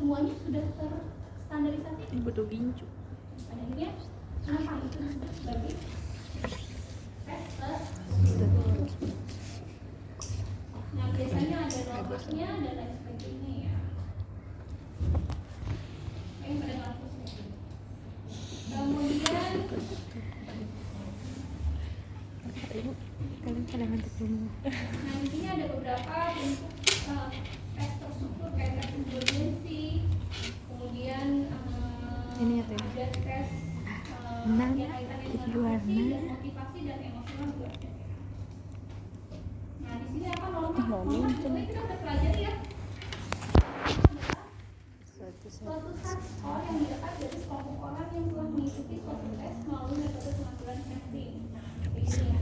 semuanya sudah terstandarisasi. Butuh gincu. Pada akhirnya kenapa itu disebut sebagai tes nah biasanya ada nomornya dan lain sebagainya ya. Yang pada ngampus ya. Kemudian kalian pada ngantuk semua. nah di sini ada beberapa bentuk tes terstruktur kayak tes urgensi, kemudian Ini ya teh. ada tes yang kaitannya dengan afeksi dan motivasi dan emosional juga ada. Nah di sini apa norma sebenarnya kita udah pelajari ya. Suatu tes orang yang didapat dari sekelompok orang yang telah mengikuti suatu tes melalui metode pengaturan testing. Nah seperti ini ya.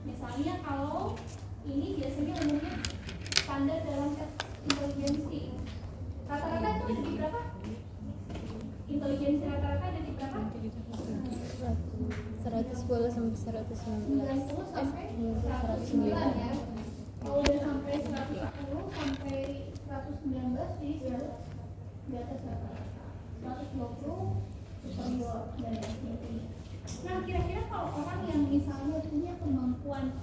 Misalnya kalau ini biasanya umumnya standar dalam tes intelijensi. Rata-rata itu ada di berapa? Intelijensi rata-rata ada di berapa? 110 sampai 119. 90 sampai 109 109 ya. Kalau udah sampai 110 sampai 119 jadi sudah di atas rata-rata. 120 superior dan lain sebagainya. Nah kira-kira kalau orang yang misalnya punya kemampuan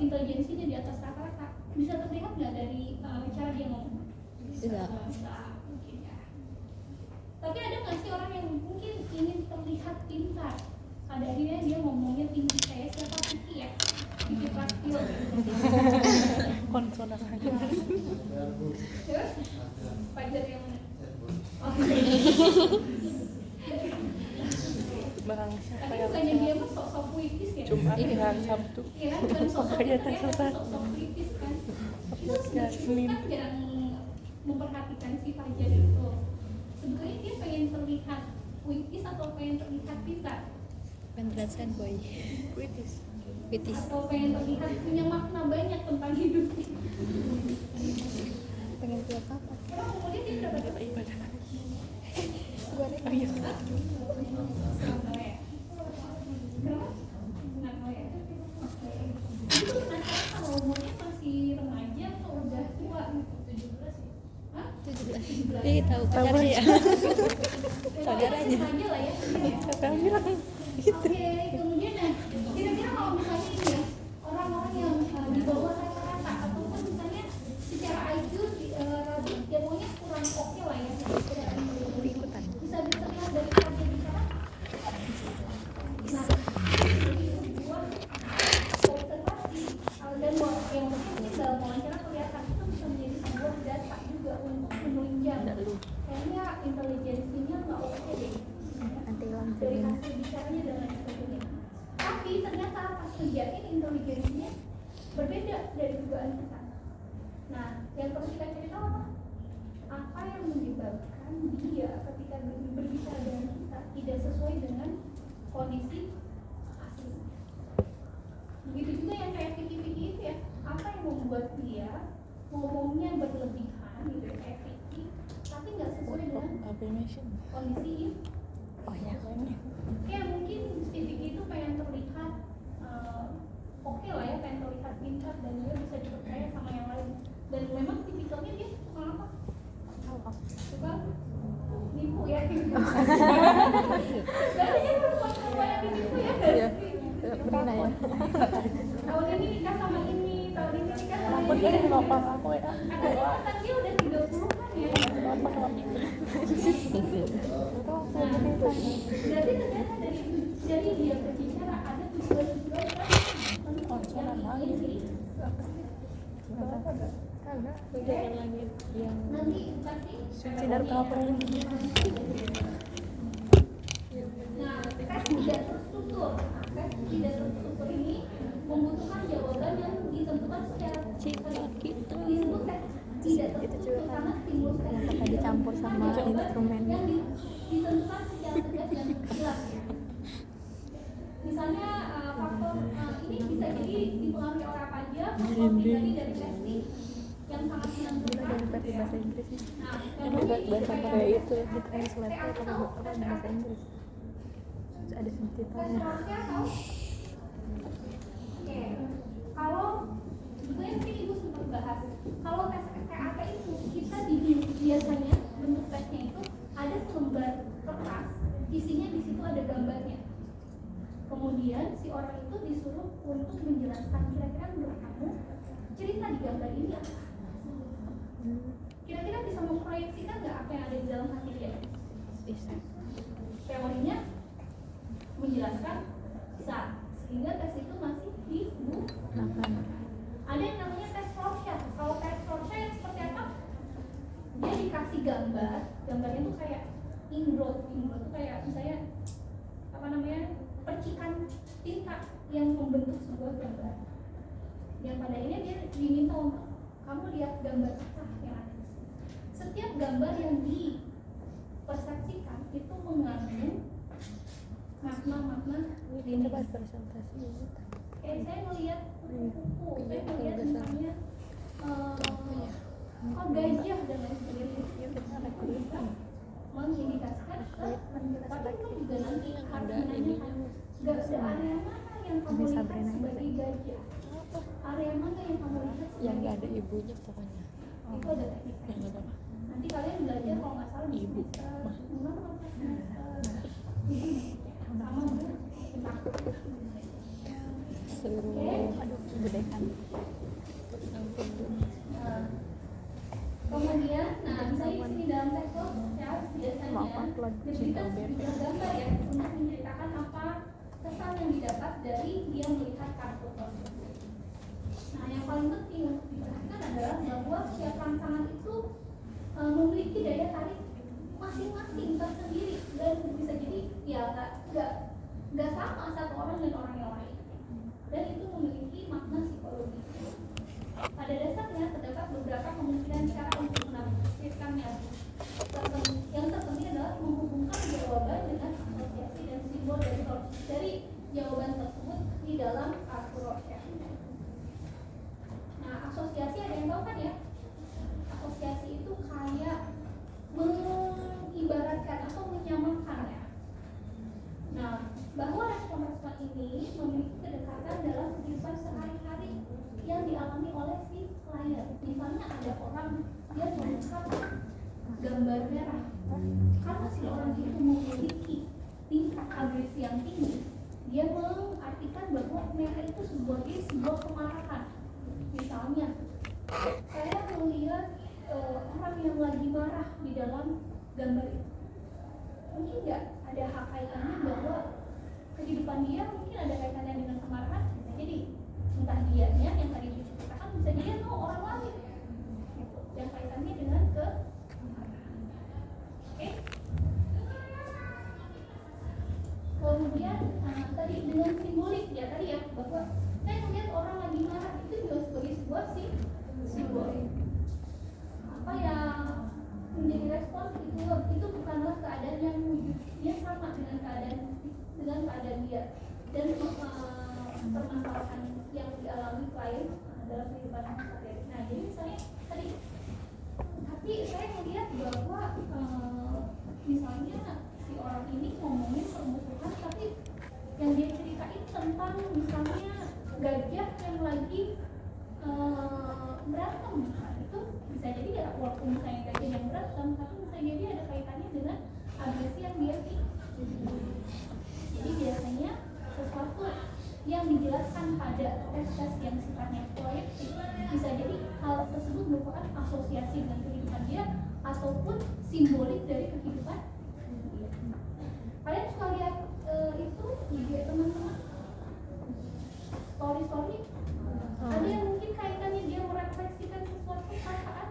intelijensinya di atas rata-rata bisa terlihat nggak dari cara dia ngomong? Bisa mungkin ya. Tapi ada nggak sih orang yang mungkin ingin terlihat pintar? Pada akhirnya dia ngomongnya tinggi kayak siapa Kiki ya? Kiki Prastio. Konsonan aja. Terus Fajar yang mana? Oh. Barang siapa Tapi yang bukannya dia mah sok-sok puitis ya? Jumat dan Sabtu. Iya kan, bukan sok-sok Makanya puitis, tersesat. sok-sok puitis kan. Itu Ya, sebenarnya Senin. kan jarang memperhatikan si Fajar itu. Sebetulnya dia pengen terlihat puitis atau pengen terlihat pintar? Penjelasan boy. Puitis. Pitis. Atau pengen terlihat punya makna banyak tentang hidup? Pengen keluar apa? Karena kemudian dia berapa Kita ibadah. Goreng. Oh iya. Kenapa? Nggak tahu ya. Oke. Itu penasaran kalau umurnya masih remaja atau udah tua gitu? 17 ya? Hah? 17. Ih, tahu pacarnya ya. Saudaranya. Remaja lah ya. Siapa yang bilang? Oke, kemudian nah, kira-kira kalau misalnya ini ya, orang-orang yang di bawah rata-rata ataupun misalnya secara IQ dia maunya kurang oke lah ya, secara Ikutan. bisa dilihat dari cara bicara. Nah, jadi itu buat observasi dan yang mungkin dalam wawancara kelihatan itu bisa menjadi sebuah data juga untuk menunjang kayaknya intelijensinya nggak oke deh. Nanti hilang Dari jadinya. hasil bicaranya dan lain sebagainya. Tapi ternyata pas kerjain intelijensinya berbeda dari dugaan kita. Nah, yang perlu kita cari tahu apa yang menyebabkan dia ketika berbicara dengan kita tidak sesuai dengan kondisi aslinya. Begitu juga yang kayak Vicky itu ya, apa yang membuat dia ngomongnya berlebihan gitu ya, kayak Vicky, tapi nggak sesuai dengan kondisi ini. Oh ya. Ya mungkin si Vicky itu pengen terlihat oke lah ya, pengen terlihat pintar dan dia bisa dipercaya sama yang lain. Dan memang tipikalnya dia suka apa? Suka nipu ya. Biasanya perempuan yang ditipu ya. Iya. Pernah ya. Tahun ini nikah sama ini, tahun ini nikah sama Aku ini. dari bapak aku ya. Kan dia udah 30 kan ya. Bapak sama Nah, berarti ternyata dari dia berbicara ada tujuan-tujuan konsonan lagi. Kagak. Jangan lagi yang nanti kasih. Sinar kabar ini. Nah, tes tidak terstruktur. Tes tidak terstruktur ini membutuhkan jawaban yang ditentukan secara disebut tes tidak terstruktur karena stimulus tes yang dicampur sama instrumen. yang ditentukan secara tegas dan jelas ya. Misalnya faktor ini bisa jadi dipengaruhi oleh apa aja, faktor pribadi dari testing yang sangat menentukan. Dari versi bahasa Inggris nih. Nah, Yang buat bahasa Korea itu di translate apa bahasa Inggris. Terus ada subtitlenya. Seterusnya tahu? Oke, kalau sebenarnya mungkin ibu sempat bahas kalau tes SKAT itu kita didiagnosis orang itu disuruh untuk menjelaskan kira-kira menurut kamu cerita di gambar ini apa? Kira-kira bisa memproyeksikan nggak apa yang ada di dalam hati dia? Bisa. Teorinya menjelaskan bisa, sehingga tes itu masih dibutuhkan. Ada yang namanya tes Rorschach. Kalau tes Rorschach yang seperti apa? Dia dikasih gambar, gambarnya tuh kayak ingrot tuh kayak misalnya apa namanya, percikan tinta yang membentuk sebuah gambar. Yang pada ini dia diminta untuk kamu lihat gambar apa yang ada di sini. Setiap gambar yang dipersepsikan itu mengandung makna-makna Ini pas presentasi ini. saya melihat kuku, saya melihat misalnya gajah dan lain sebagainya. Mengindikasikan tapi itu juga nanti artinya gak ada area mana yang kamu lihat sebagai gajah, area mana yang kamu lihat Yang sebagai nggak ada ibunya pokoknya. itu ada teknik. Yang nggak ada. Nanti kalian belajar kalau nggak salah di Ibu. sama Bu Seluruh aduh gedekan. Kemudian, misalnya di sini dalam teks biasanya Maaf, aku lagi diberikan cinta sejumlah gambar ya untuk menceritakan apa kesan yang didapat dari dia melihat kartu tersebut. Nah, yang paling penting untuk diperhatikan adalah bahwa setiap rangsangan itu memiliki daya tarik masing-masing tersendiri dan bisa jadi ya nggak sama satu orang dan orang yang lain, dan itu memiliki makna psikologi. Pada dasarnya terdapat beberapa kemungkinan cara untuk menafsirkannya. Yang terpenting adalah menghubungkan jawaban dengan asosiasi dan simbol dari jawaban tersebut di dalam kartu Rorschach. Nah, asosiasi ada yang tahu kan ya? Asosiasi itu kayak mengibaratkan atau menyamakan ya. Nah, bahwa respon-respon ini memiliki kedekatan dalam kehidupan sehari-hari yang dialami oleh si klien. Misalnya ada orang dia melihat gambar merah, karena si orang itu memiliki tingkat agresi yang tinggi, dia mengartikan bahwa merah itu sebagai sebuah kemarahan. Misalnya saya melihat orang yang lagi marah di dalam gambar itu, mungkin nggak ada hak kaitannya bahwa kehidupan dia mungkin ada kaitannya dengan kemarahan. Bisa jadi entah dianya yang tadi diceritakan, bisa jadi orang lain gitu, yang kaitannya dengan kemarahan. Oke. Kemudian tadi dengan simbolik ya tadi ya, bahwa saya melihat orang lagi marah itu juga sebagai sebuah simbolik. Apa yang menjadi respon itu bukanlah keadaan yang wujudnya sama dengan keadaan dia, dan permasalahan yang dialami klien dalam kehidupan sehari-hari. Nah, jadi misalnya tadi, tapi saya melihat bahwa misalnya si orang ini ngomongin permusuhan, tapi yang dia ceritain tentang misalnya gajah yang lagi berantem. Nah, itu bisa jadi ya, walaupun misalnya gajah yang berantem, tapi bisa jadi ada kaitannya dengan agresi yang dia Jadi biasanya sesuatu yang dijelaskan pada tes yang sifatnya proyektif, bisa jadi hal tersebut merupakan asosiasi dengan kehidupan dia ataupun simbolik dari kehidupan dia. Kalian suka lihat itu video teman-teman, story ada yang mungkin kaitannya dia merefleksikan sesuatu perasaan?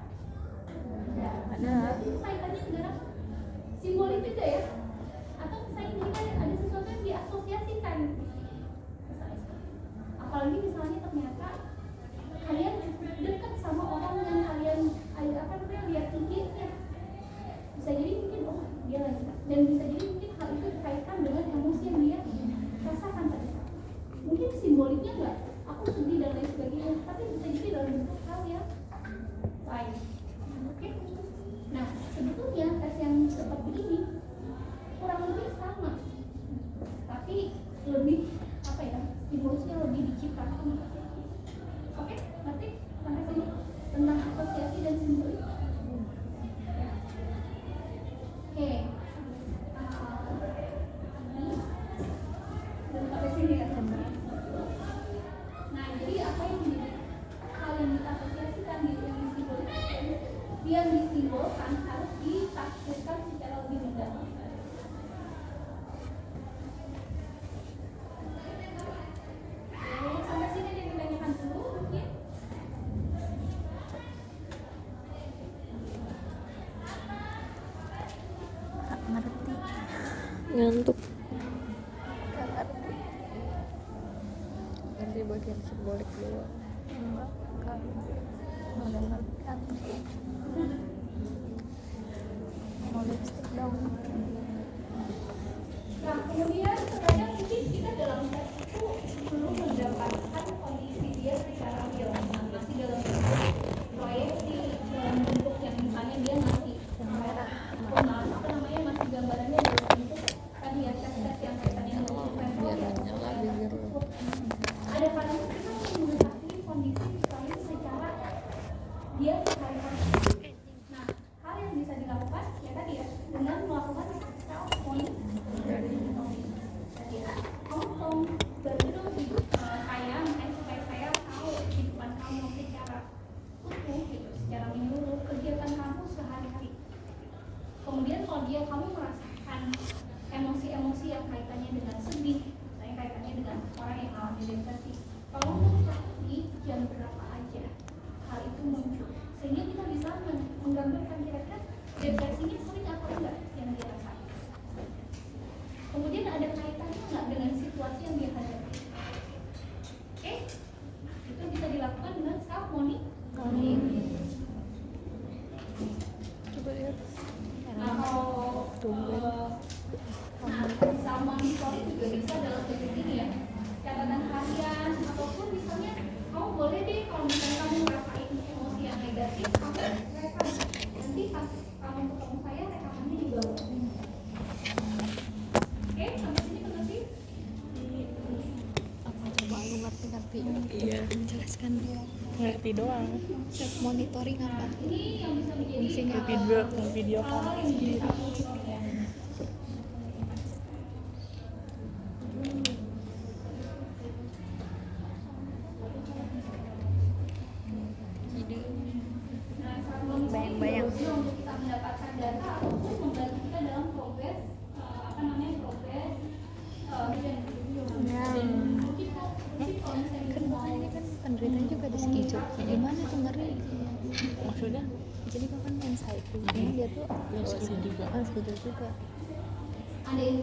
Ada. Itu kaitannya dengan apa? Simbolik juga ya? Atau misalnya kita ada sesuatu yang diasosiasikan, apalagi misalnya ternyata kalian dekat sama orang yang kalian lihat IG-nya, bisa jadi mungkin dia lagi, dan bisa jadi mungkin hal itu dikaitkan dengan emosi yang dia rasakan tadi. Mungkin simboliknya enggak aku sedih dan lain sebagainya, tapi bisa jadi dalam bentuk hal yang lain. Oke. Nah, sebetulnya tes yang seperti ini kurang lebih sama, tapi lebih stimulusnya lebih diciptakan. Oke, nanti sampai sini tentang asosiasi dan simbolik. Oke, ngantuk. Nanti bagian simbolik dulu. Enggak ada ngerti kan. Mau lipstick dong. Nah, kemudian terkadang mungkin kita dalam tes itu belum mendapatkan kondisi dia secara real, masih dalam bentuk proyeksi, dalam bentuk yang misalnya dia masih masih gambarannya dalam bentuk tadi ya tes yang kaitannya dengan Biar nyala biar ada kadang kita mengetahui kondisi misalnya secara dia sehari-hari. Nah, hal yang bisa dilakukan ya tadi ya dengan melakukan self monitoring. Kamu tolong bantu dong saya supaya saya tahu kehidupan kamu secara utuh gitu, secara menyeluruh kegiatan kamu sehari-hari. Kemudian kalau kamu merasakan emosi-emosi yang kaitannya dengan sedih, misalnya kaitannya dengan orang yang mengalami depresi, tolong dong catat di jam berapa aja hal itu muncul, sehingga kita bisa menggambarkan kira-kira depresinya sering apa enggak yang dia rasakan. Kemudian ada kaitannya nggak dengan situasi yang dia hadapi. Oke, itu bisa dilakukan dengan self monitoring. coba lihat. Nah, kalau self monitoring juga bisa dalam bentuk ini ya, catatan harian ataupun misalnya kamu boleh deh kalau misalnya kamu ngerasain emosi yang negatif, kamu rekam. Nanti pas kamu ketemu saya rekamannya di bawah. Oke, sampai sini mengerti? Apa coba lu ngerti? Iya. Menjelaskan dia. Ngerti doang. Self monitoring apa? Ini yang bisa menjadi Fungsinya Video hal call. yang menjadi satu ya. Nah, saat Bayang-bayang. untuk kita mendapatkan data ataupun membantu kita dalam progres progres Kan makanya ini kan penderitanya juga ada skizo. Gimana tuh ngeri? Maksudnya Jadi kan main cycling, dia tuh skizo juga. skizo juga. ada